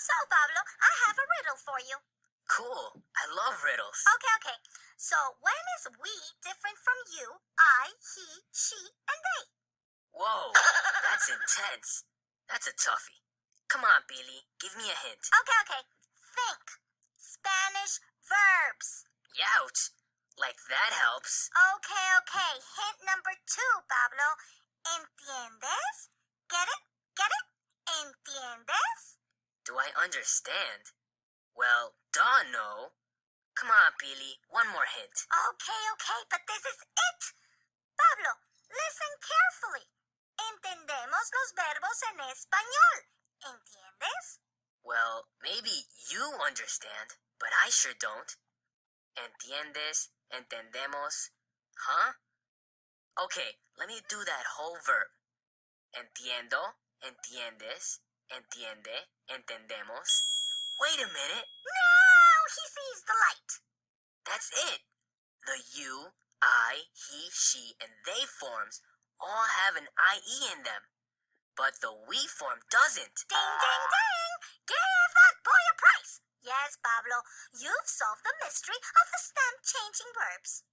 So, Pablo, I have a riddle for you. Cool. I love riddles. Okay. So, when is we different from you, I, he, she, and they? Whoa, that's intense. That's a toughie. Come on, Billy. Give me a hint. Okay. Think. Spanish verbs. Youch. Like that helps. Okay. Hint number 2, Pablo. ¿Entiendes? Get it? ¿Entiendes? Do I understand? Well, duh, no. Come on, Billy. One more hint. Okay, but this is it. Pablo, listen carefully. Entendemos los verbos en español. ¿Entiendes? Well, maybe you understand, but I sure don't. Entiendes, entendemos, huh? Okay, let me do that whole verb. Entiendo, entiendes, entiende, entendemos. Wait a minute. Now he sees the light. That's it. The you, I, he, she, and they forms all have an IE in them. But the we form doesn't. Ding! Give that boy a prize. Yes, Pablo, you've solved the mystery of the stem changing verbs.